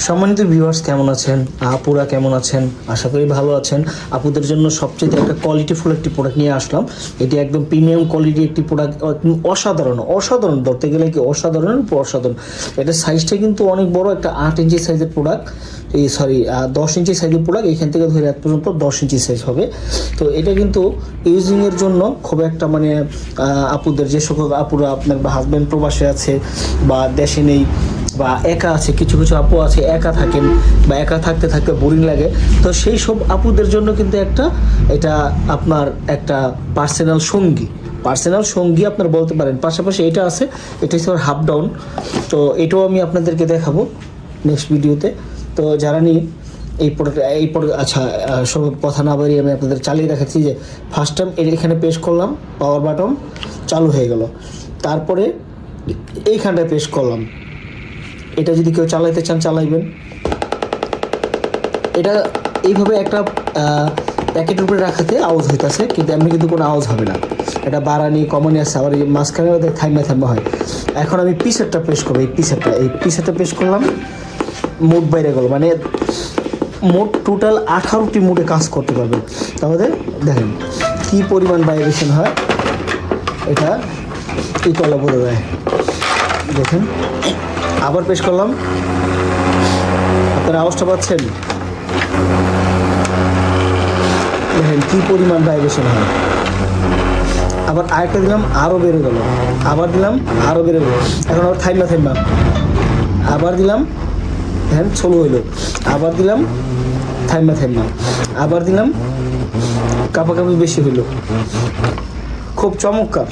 সম্মানিত ভিউয়ার্স, কেমন আছেন? আপুরা কেমন আছেন? আশা করি ভালো আছেন। আপুদের জন্য সবচেয়ে একটা কোয়ালিটিফুল একটি প্রোডাক্ট নিয়ে আসলাম। এটি একদম প্রিমিয়াম কোয়ালিটি একটি প্রোডাক্ট, অসাধারণ ধরতে গেলে কি অসাধারণের উপর অসাধারণ। এটার সাইজটা কিন্তু অনেক বড়, একটা 8 ইঞ্চি সাইজের প্রোডাক্ট, 10 ইঞ্চি সাইজের প্রোডাক্ট। এখান থেকে ধরে এক পর্যন্ত 10 ইঞ্চি সাইজ হবে। তো এটা কিন্তু ইউজিংয়ের জন্য খুব একটা মানে আপুদের, যে সকল আপুরা আপনার বা হাজব্যান্ড প্রবাসে আছে বা দেশে নেই বা একা আছে, কিছু কিছু আপু আছে একা থাকেন বা একা থাকতে থাকতে বোরিং লাগে, তো সেই সব আপুদের জন্য কিন্তু এটা আপনার একটা পার্সোনাল সঙ্গী আপনার বলতে পারেন। পাশাপাশি এটা আছে, এটা হচ্ছে হাফ ডাউন। তো এটাও আমি আপনাদেরকে দেখাবো নেক্সট ভিডিওতে। তো যারা নিয়ে এই প্রোডাক্ট আচ্ছা, সব কথা না বাড়িয়ে আমি আপনাদের চালিয়ে দেখাচ্ছি যে ফার্স্ট টাইম এখানে প্রেস করলাম, পাওয়ার বাটন চালু হয়ে গেল। তারপরে এইখানটায় প্রেস করলাম। এটা যদি কেউ চালাইতে চান চালাইবেন। এটা এইভাবে একটা প্যাকেটের উপরে রাখাতে আওয়াজ হইতেছে, কিন্তু এমনি কিন্তু কোনো আওয়াজ হবে না। এটা বাড়ানি কমানি আছে, আবার মাঝখানে থাইমা হয়। এখন আমি পিসেরটা প্রেস করবো, এই পিসেরটা প্রেস করলাম, মোড বাইরে গেল, মানে মোট টোটাল 18টি মোডে কাজ করতে পারবেন। তাহলে দেখেন কী পরিমাণ ভাইব্রেশন হয়, এটা এই তলা বোঝা যায়। দেখেন আবার পেশ করলাম, আপনারা আওয়াজটা পাচ্ছেন? দেখেন কী পরিমাণ ভাইব্রেশন হয়। আবার আরেকটা দিলাম, আরও বেড়ে গেল। আবার দিলাম, আরও বেড়ে গেল। এখন আবার থাইমা আবার দিলাম, দেখেন ছোলো হইল। আবার দিলাম, থাইমা আবার দিলাম, কাপাকাপি বেশি হইল। খুব চমৎকার।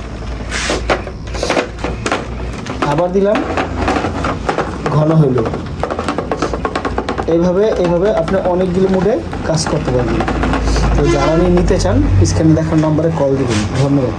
আবার দিলাম, ঘন হইল। এইভাবে আপনি অনেকগুলো মোডে কাজ করতে পারবেন। তো যারা নিতে চান স্ক্রিনে দেখার নম্বরে কল দিবেন। ধন্যবাদ।